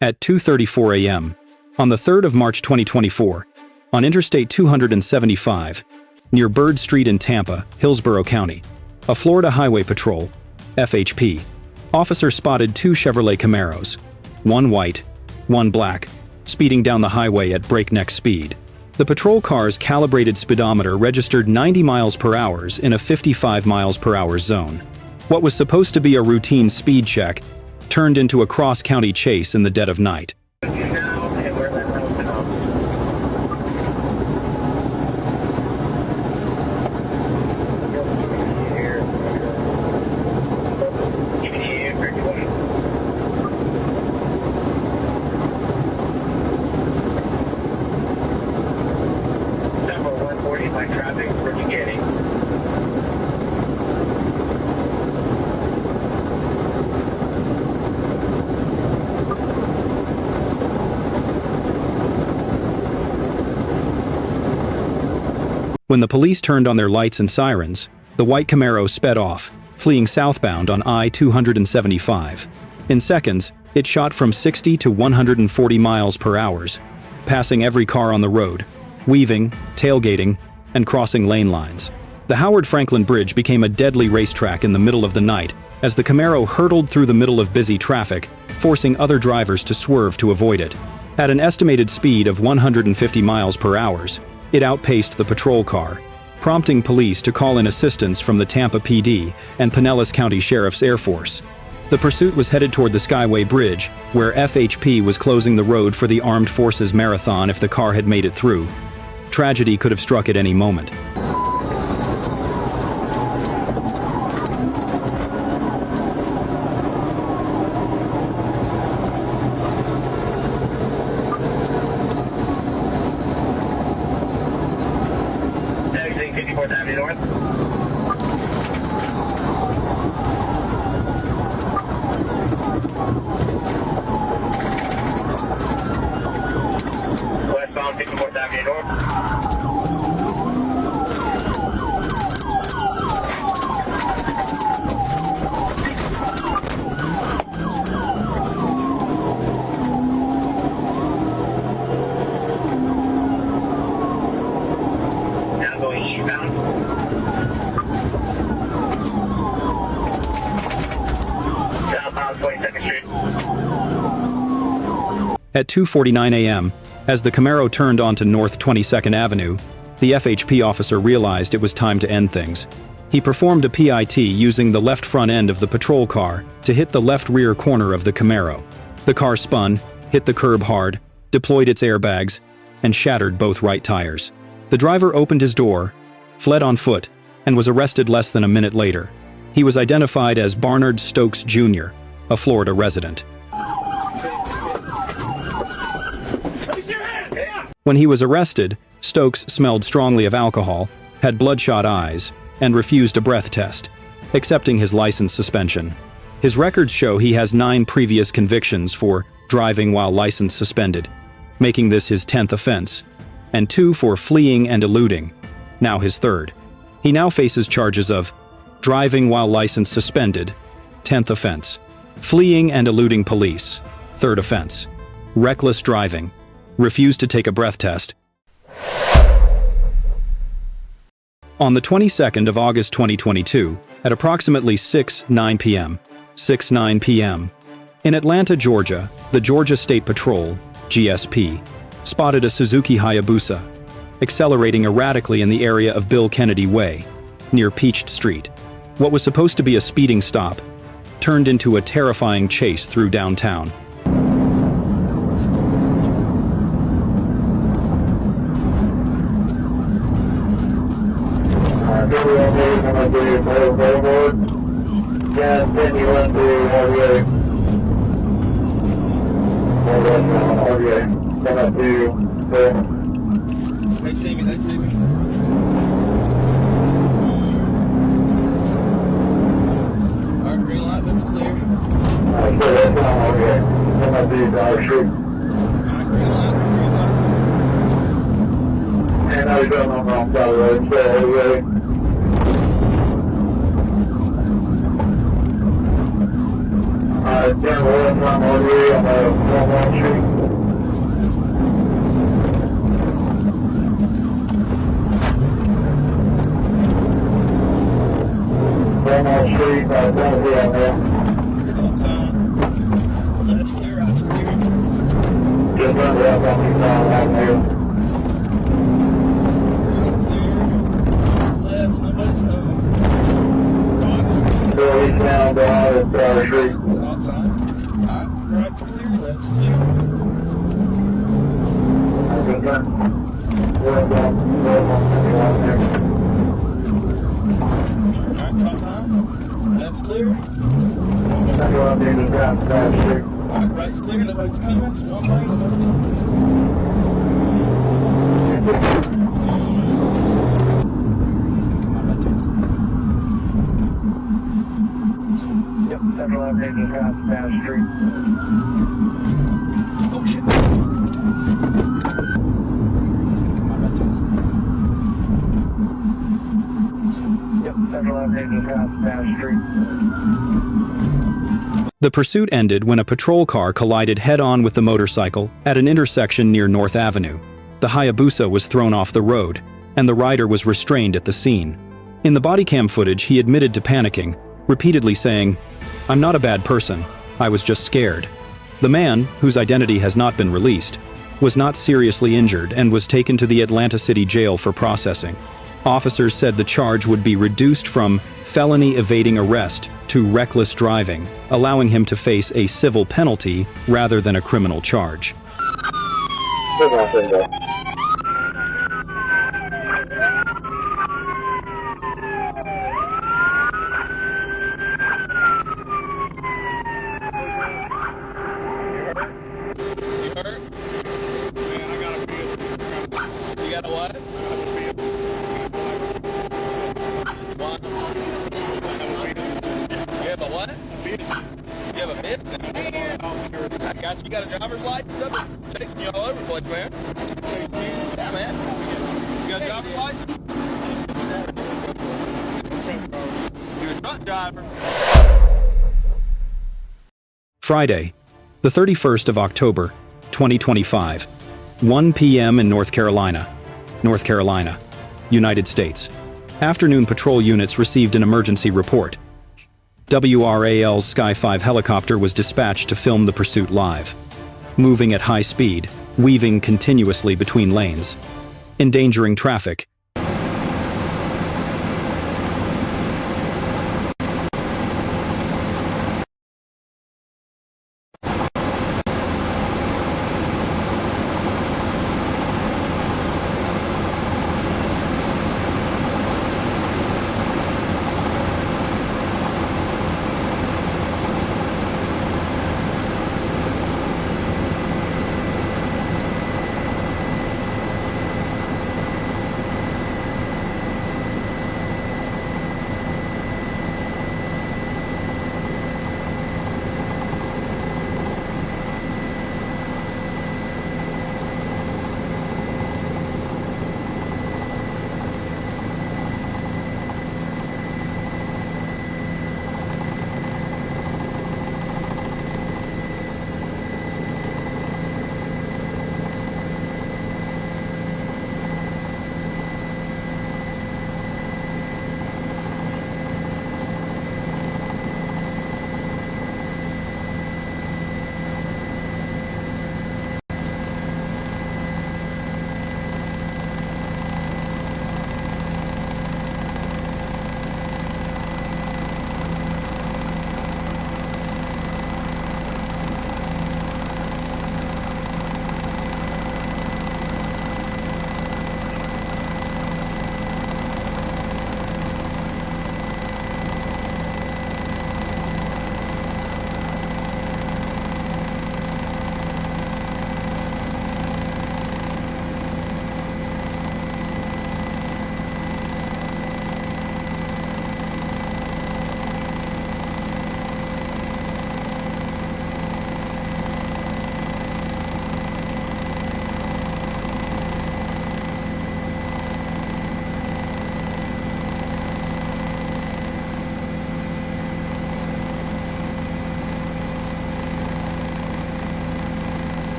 At 2:34 a.m., on the 3rd of March 2024, on Interstate 275, near Bird Street in Tampa, Hillsborough County, a Florida Highway Patrol, FHP, officer spotted two Chevrolet Camaros, one white, one black, speeding down the highway at breakneck speed. The patrol car's calibrated speedometer registered 90 miles per hour in a 55 miles per hour zone. What was supposed to be a routine speed check turned into a cross-county chase in the dead of night. When the police turned on their lights and sirens, the white Camaro sped off, fleeing southbound on I-275. In seconds, it shot from 60 to 140 miles per hour, passing every car on the road, weaving, tailgating, and crossing lane lines. The Howard Franklin Bridge became a deadly racetrack in the middle of the night as the Camaro hurtled through the middle of busy traffic, forcing other drivers to swerve to avoid it. At an estimated speed of 150 miles per hour, it outpaced the patrol car, prompting police to call in assistance from the Tampa PD and Pinellas County Sheriff's Air Force. The pursuit was headed toward the Skyway Bridge, where FHP was closing the road for the Armed Forces Marathon if the car had made it through. Tragedy could have struck at any moment. At 2:49 a.m., as the Camaro turned onto North 22nd Avenue, the FHP officer realized it was time to end things. He performed a PIT using the left front end of the patrol car to hit the left rear corner of the Camaro. The car spun, hit the curb hard, deployed its airbags, and shattered both right tires. The driver opened his door, fled on foot, and was arrested less than a minute later. He was identified as Barnard Stokes Jr., a Florida resident. When he was arrested, Stokes smelled strongly of alcohol, had bloodshot eyes, and refused a breath test, accepting his license suspension. His records show he has 9 previous convictions for driving while license suspended, making this his 10th offense, and 2 for fleeing and eluding, now his 3rd. He now faces charges of driving while license suspended, 10th offense, fleeing and eluding police, 3rd offense, reckless driving, refused to take a breath test. On the 22nd of August 2022, at approximately 6:09 p.m., in Atlanta, Georgia, the Georgia State Patrol, GSP, spotted a Suzuki Hayabusa, accelerating erratically in the area of Bill Kennedy Way, near Peach Street. What was supposed to be a speeding stop turned into a terrifying chase through downtown. They see me. Alright, green light looks clear. Alright, green light. And I was going on the wrong side of the road, so ready. Alright, 10-1, I'm on the 1-1 just turned up on me out there. Left, nobody's home. So he's now down at Street. Stop sign. Alright, right's clear, left's clear. I just turned up on there. Alright, stop sign. Left's clear. That's what I need to down Street. Alright, right's clear, nobody's coming. Small lane, nobody's coming. Yep, that's what I need to down Street. Oh shit. Yep, that's what I need to down Street. The pursuit ended when a patrol car collided head-on with the motorcycle at an intersection near North Avenue. The Hayabusa was thrown off the road, and the rider was restrained at the scene. In the body cam footage, he admitted to panicking, repeatedly saying, "I'm not a bad person, I was just scared." The man, whose identity has not been released, was not seriously injured and was taken to the Atlanta City Jail for processing. Officers said the charge would be reduced from felony evading arrest to reckless driving, allowing him to face a civil penalty rather than a criminal charge. Good nothing though. You hurt? Man, I got a bid. You got a what? What? You have a what? You have a bid? I got you. You got a driver's license? I'm chasing you all over the place, man. Yeah, man. You got a driver's license? You're a truck driver. Friday, the 31st of October, 2025, 1 p.m. in North Carolina, United States. Afternoon patrol units received an emergency report. WRAL's Sky 5 helicopter was dispatched to film the pursuit live, moving at high speed, weaving continuously between lanes, endangering traffic.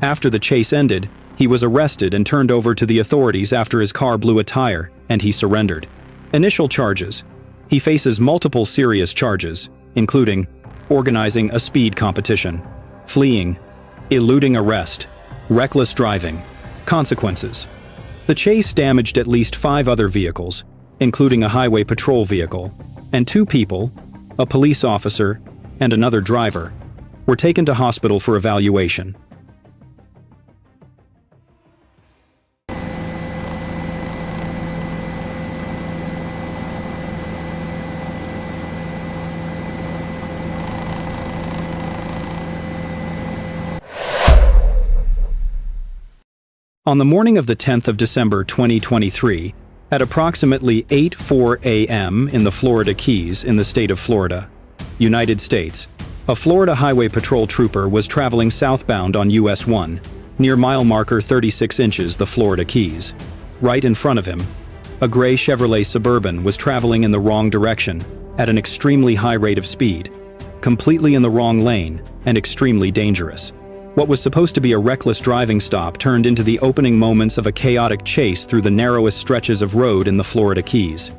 After the chase ended, he was arrested and turned over to the authorities after his car blew a tire, and he surrendered. Initial charges. He faces multiple serious charges, including organizing a speed competition, fleeing, eluding arrest, reckless driving. Consequences. The chase damaged at least 5 other vehicles, including a highway patrol vehicle, and 2 people, a police officer and another driver, were taken to hospital for evaluation. On the morning of the 10th of December 2023, at approximately 8:04 a.m. in the Florida Keys in the state of Florida, United States, a Florida Highway Patrol trooper was traveling southbound on US 1, near mile marker 36 inches the Florida Keys. Right in front of him, a gray Chevrolet Suburban was traveling in the wrong direction at an extremely high rate of speed, completely in the wrong lane and extremely dangerous. What was supposed to be a reckless driving stop turned into the opening moments of a chaotic chase through the narrowest stretches of road in the Florida Keys.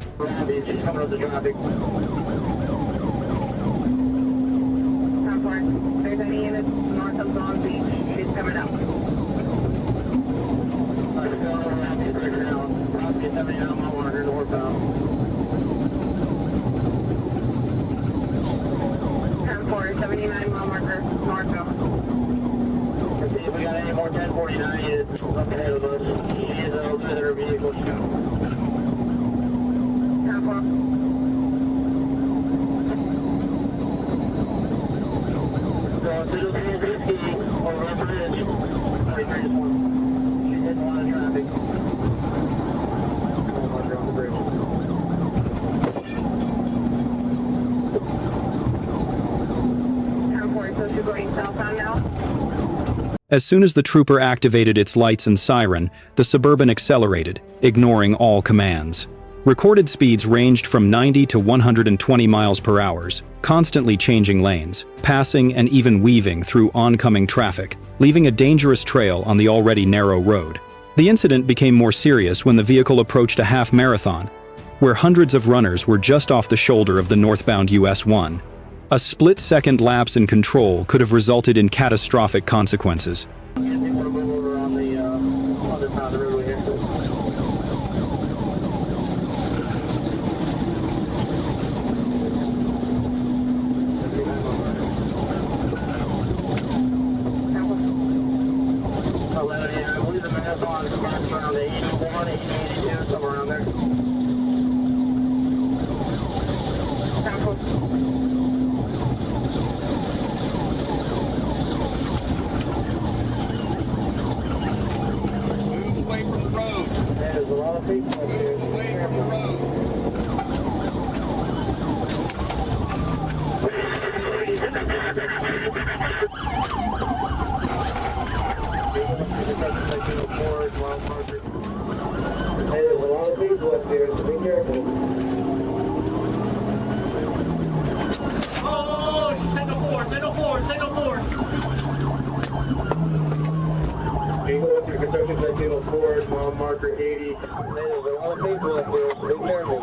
If we got any more 1049 units up ahead of us, he is a visitor vehicle. So, City over the bridge, 23 to 1. She's hitting a lot of traffic. On the bridge. So she's going southbound now? As soon as the trooper activated its lights and siren, the Suburban accelerated, ignoring all commands. Recorded speeds ranged from 90 to 120 miles per hour, constantly changing lanes, passing and even weaving through oncoming traffic, leaving a dangerous trail on the already narrow road. The incident became more serious when the vehicle approached a half marathon, where hundreds of runners were just off the shoulder of the northbound US 1. A split-second lapse in control could have resulted in catastrophic consequences. Mile marker 80. There's a lot of people up there, so be careful.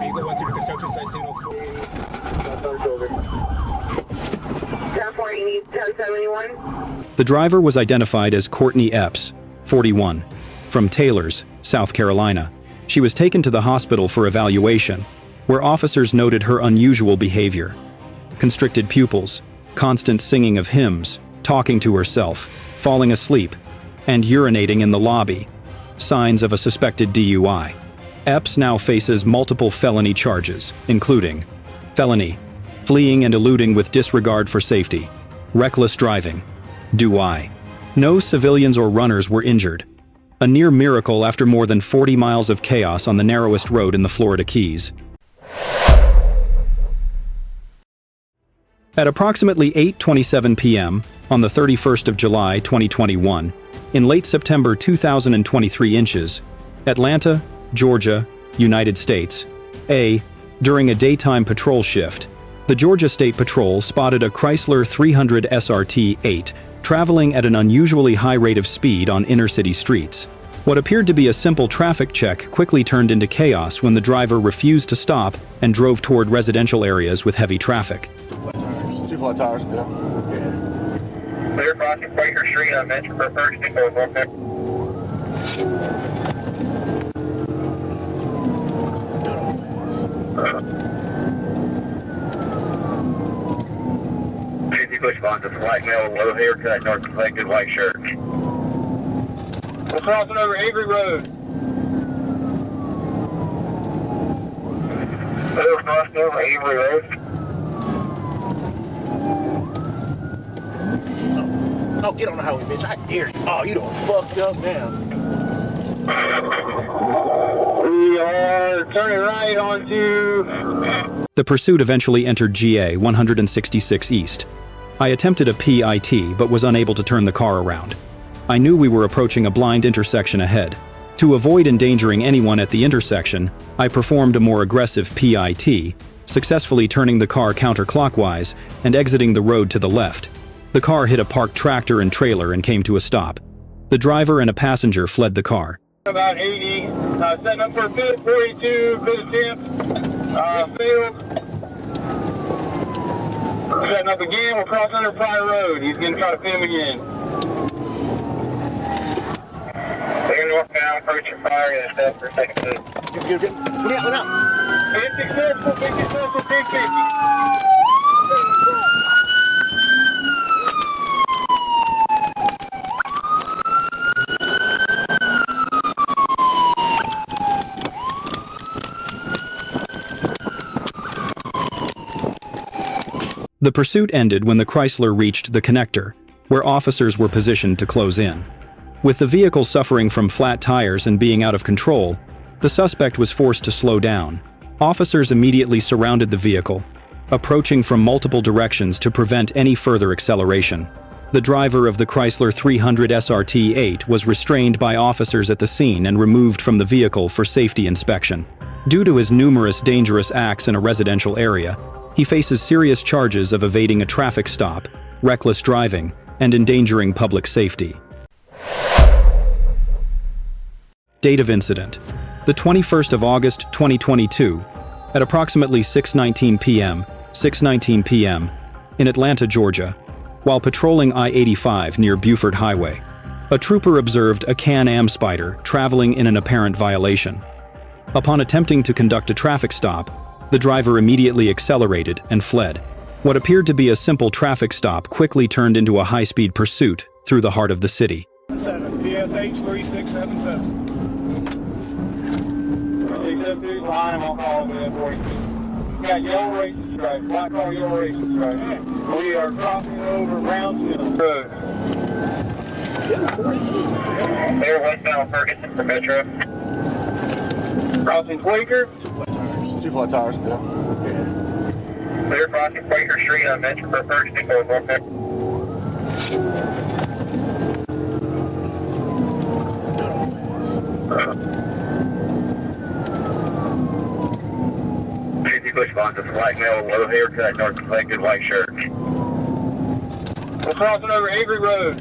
Eagle went to the construction site, signal 4. That's on shoulder. 10-4, you need 1071. The driver was identified as Courtney Epps, 41, from Taylors, South Carolina. She was taken to the hospital for evaluation, where officers noted her unusual behavior: constricted pupils, constant singing of hymns, talking to herself, falling asleep, and urinating in the lobby, signs of a suspected DUI. Epps now faces multiple felony charges, including felony, fleeing and eluding with disregard for safety, reckless driving, DUI. No civilians or runners were injured. A near miracle after more than 40 miles of chaos on the narrowest road in the Florida Keys. At approximately 8:27 p.m. on the 31st of July 2021, in late September 2023 inches, Atlanta, Georgia, United States, A. During a daytime patrol shift, the Georgia State Patrol spotted a Chrysler 300 SRT-8 traveling at an unusually high rate of speed on inner-city streets. What appeared to be a simple traffic check quickly turned into chaos when the driver refused to stop and drove toward residential areas with heavy traffic. Two flat tires, yeah. Clear crossing Quaker Street on Venture for first and go one pick. 50 push bonds, white male, low haircut, dark complected, white shirt. We're crossing over Avery Road. We're crossing over Avery Road. Oh, get on the highway, bitch. I dare you. Oh, you done fucked up now. We are turning right onto... The pursuit eventually entered GA 166 East. I attempted a PIT but was unable to turn the car around. I knew we were approaching a blind intersection ahead. To avoid endangering anyone at the intersection, I performed a more aggressive PIT, successfully turning the car counterclockwise and exiting the road to the left. The car hit a parked tractor and trailer and came to a stop. The driver and a passenger fled the car. About 80, setting up for a pit, 42, good attempt, failed. Setting up again, we'll cross under Pryor Road. He's going to try to pin him again. They're northbound, approaching Pryor, and step for a second pit. Good. Look out. It's successful, big 50. The pursuit ended when the Chrysler reached the connector, where officers were positioned to close in. With the vehicle suffering from flat tires and being out of control, the suspect was forced to slow down. Officers immediately surrounded the vehicle, approaching from multiple directions to prevent any further acceleration. The driver of the Chrysler 300 SRT-8 was restrained by officers at the scene and removed from the vehicle for safety inspection. Due to his numerous dangerous acts in a residential area, he faces serious charges of evading a traffic stop, reckless driving, and endangering public safety. Date of incident: the 21st of August 2022, at approximately 6:19 p.m., in Atlanta, Georgia, while patrolling I-85 near Buford Highway. A trooper observed a Can-Am Spider traveling in an apparent violation. Upon attempting to conduct a traffic stop, the driver immediately accelerated and fled. What appeared to be a simple traffic stop quickly turned into a high-speed pursuit through the heart of the city. 7 PSH 3677. Behind him, I'll call him in for you. Got yellow racing stripe, black car, yellow racing stripe. We are crossing over Brownsville Road. Clear westbound Ferguson for Metro. Crossing Quaker. Two flat tires, yeah. Clear crossing Quaker Street on Metro for first and go one pick. Push bonds, white male, low haircut, dark complected, white shirt. We're crossing over Avery Road.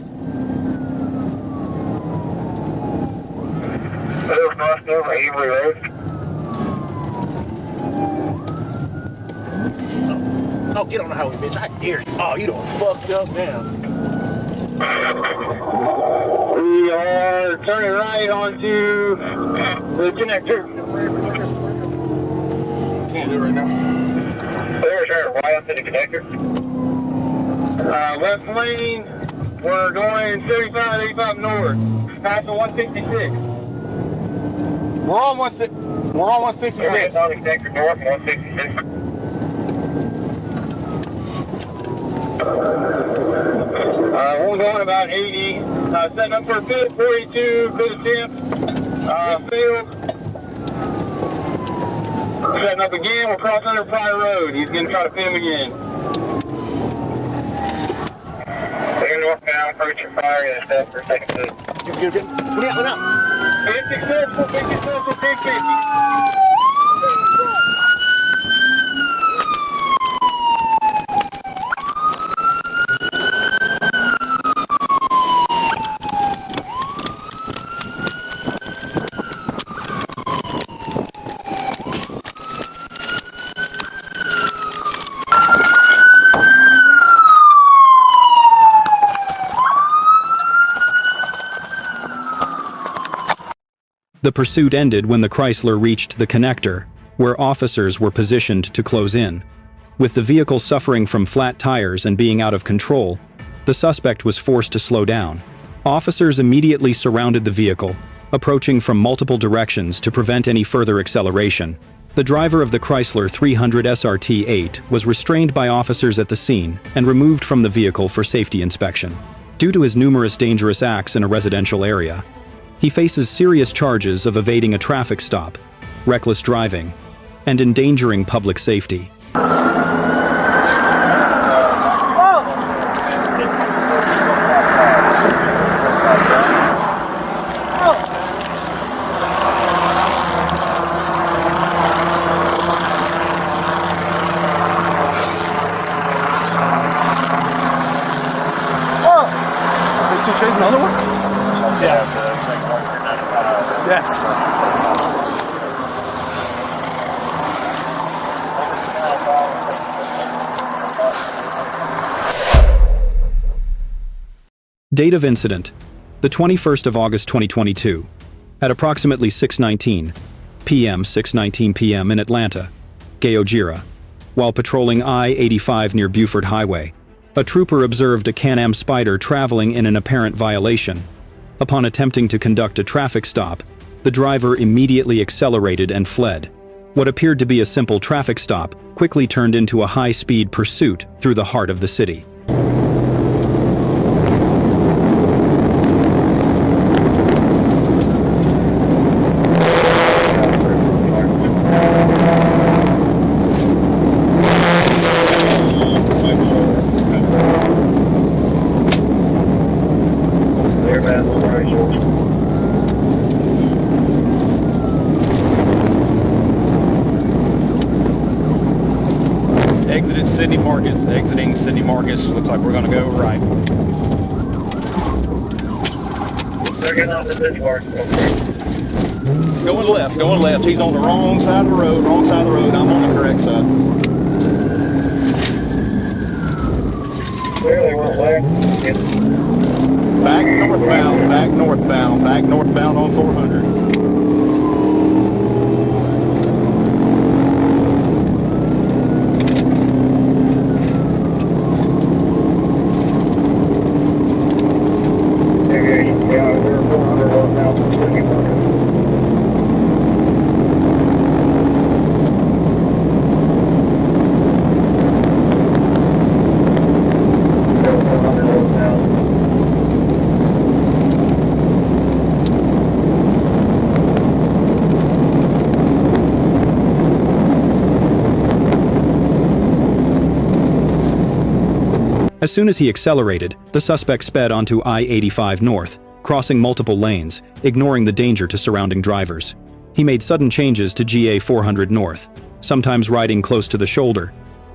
We're crossing over Avery Road. Oh, get on the highway, bitch. I dare you. Oh, you done fucked up now. We are turning right onto the connector. Can't do it right now. There's our right onto the connector. Left lane, we're going 75, 85 north. Passing 166. We're on 166. On the connector north, 166. We're going about 80. Setting up for a pit, 42, good attempt. Failed. Setting up again, we'll cross under Pryor Road. He's going to try to pin him again. They're northbound, approaching Pryor, and step for a second pit. Good. Look out. It's successful, big 50. The pursuit ended when the Chrysler reached the connector, where officers were positioned to close in. With the vehicle suffering from flat tires and being out of control, the suspect was forced to slow down. Officers immediately surrounded the vehicle, approaching from multiple directions to prevent any further acceleration. The driver of the Chrysler 300 SRT-8 was restrained by officers at the scene and removed from the vehicle for safety inspection. Due to his numerous dangerous acts in a residential area, he faces serious charges of evading a traffic stop, reckless driving, and endangering public safety. Still chasing another one? Yeah. Yes. Date of incident: the 21st of August 2022, at approximately 6:19 p.m. in Atlanta, Georgia, while patrolling I-85 near Buford Highway. A trooper observed a Can-Am Spyder traveling in an apparent violation. Upon attempting to conduct a traffic stop, the driver immediately accelerated and fled. What appeared to be a simple traffic stop quickly turned into a high-speed pursuit through the heart of the city. Exiting Sydney Marcus. Looks like we're going to go right. They're getting off the Sydney Marcus. Going left. He's on the wrong side of the road, I'm on the correct side. Clearly went left. Back northbound on 400. As soon as he accelerated, the suspect sped onto I-85 North, crossing multiple lanes, ignoring the danger to surrounding drivers. He made sudden changes to GA 400 North, sometimes riding close to the shoulder,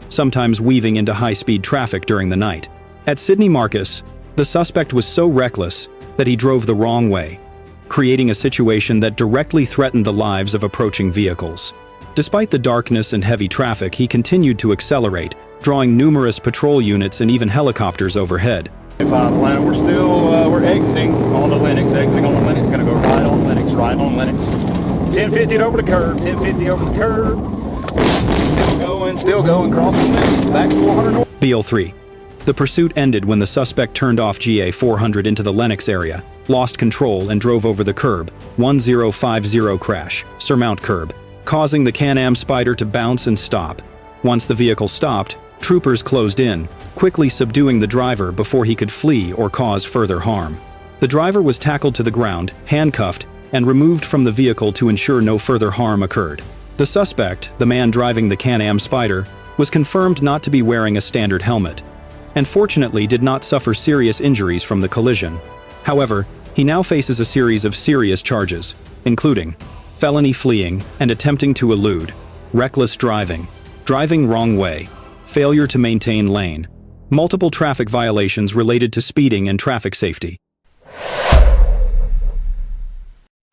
sometimes weaving into high-speed traffic during the night. At Sydney Marcus, the suspect was so reckless that he drove the wrong way, creating a situation that directly threatened the lives of approaching vehicles. Despite the darkness and heavy traffic, he continued to accelerate, drawing numerous patrol units and even helicopters overhead. Atlanta, we're exiting on the Lennox, gonna go right on Lennox. 1050 over the curb, Still going, crossing Lennox, back 400 north. BL3. The pursuit ended when the suspect turned off GA 400 into the Lennox area, lost control and drove over the curb, 1050 crash, surmount curb, causing the Can-Am Spyder to bounce and stop. Once the vehicle stopped, troopers closed in, quickly subduing the driver before he could flee or cause further harm. The driver was tackled to the ground, handcuffed, and removed from the vehicle to ensure no further harm occurred. The suspect, the man driving the Can-Am Spyder, was confirmed not to be wearing a standard helmet, and fortunately did not suffer serious injuries from the collision. However, he now faces a series of serious charges, including felony fleeing and attempting to elude, reckless driving, driving wrong way, failure to maintain lane, multiple traffic violations related to speeding and traffic safety.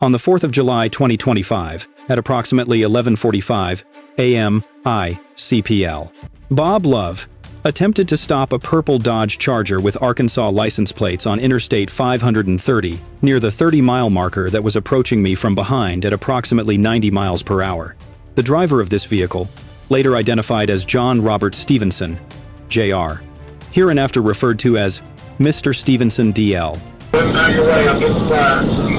On the 4th of July 2025, at approximately 11:45 a.m. ICPL, Bob Love, Attempted to stop a purple Dodge Charger with Arkansas license plates on Interstate 530 near the 30-mile marker that was approaching me from behind at approximately 90 miles per hour. The driver of this vehicle, later identified as John Robert Stevenson, Jr., hereinafter referred to as Mr. Stevenson DL. On your way, I'll get the fire.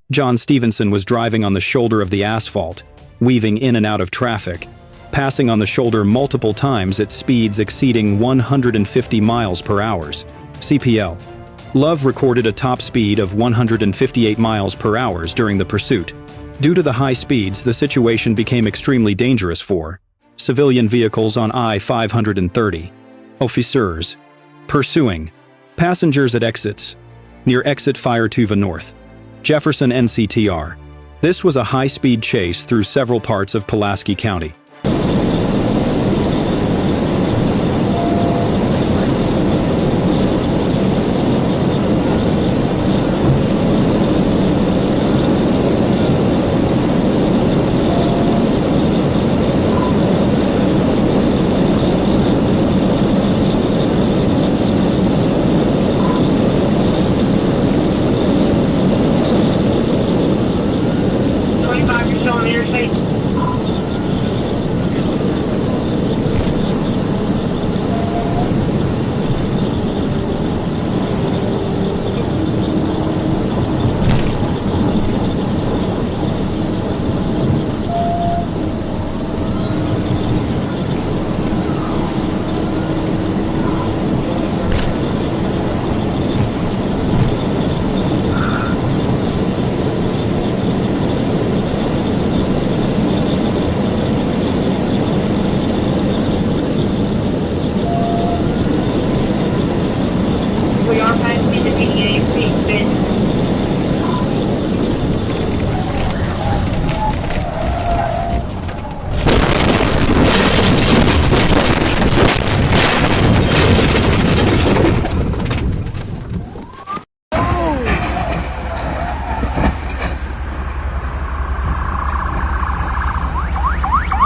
John Stevenson was driving on the shoulder of the asphalt, weaving in and out of traffic, passing on the shoulder multiple times at speeds exceeding 150 miles per hour. CPL. Love recorded a top speed of 158 miles per hour during the pursuit. Due to the high speeds, the situation became extremely dangerous for civilian vehicles on I-530. Officers. Pursuing. Passengers at exits. Near exit Fire Tuva North. Jefferson NCTR. This was a high-speed chase through several parts of Pulaski County.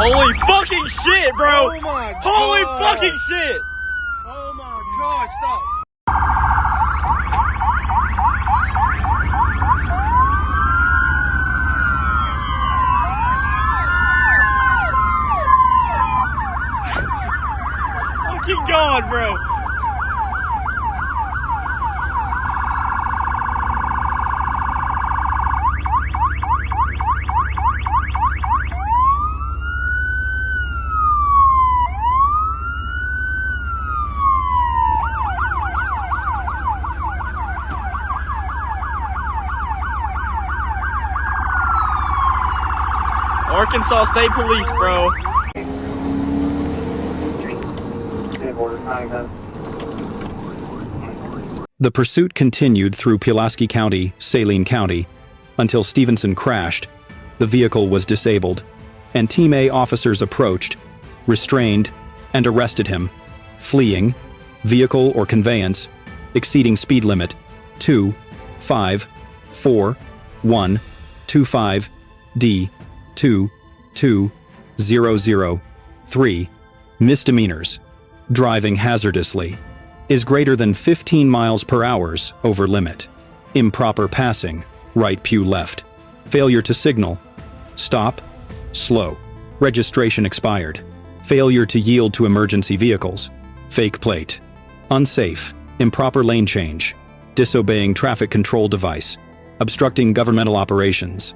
Holy fucking shit, bro! Oh my God. Holy fucking shit! Oh my God, stop. Fucking God, bro! Arkansas State Police, bro. The pursuit continued through Pulaski County, Saline County, until Stevenson crashed. The vehicle was disabled, and Team A officers approached, restrained, and arrested him, fleeing, vehicle or conveyance, exceeding speed limit 2, 5, 4, 1, 25, D, 2, 2, 0, 0, 3, misdemeanors, driving hazardously, is greater than 15 miles per hour over limit, improper passing, right pew left, failure to signal, stop, slow, registration expired, failure to yield to emergency vehicles, fake plate, unsafe, improper lane change, disobeying traffic control device, obstructing governmental operations,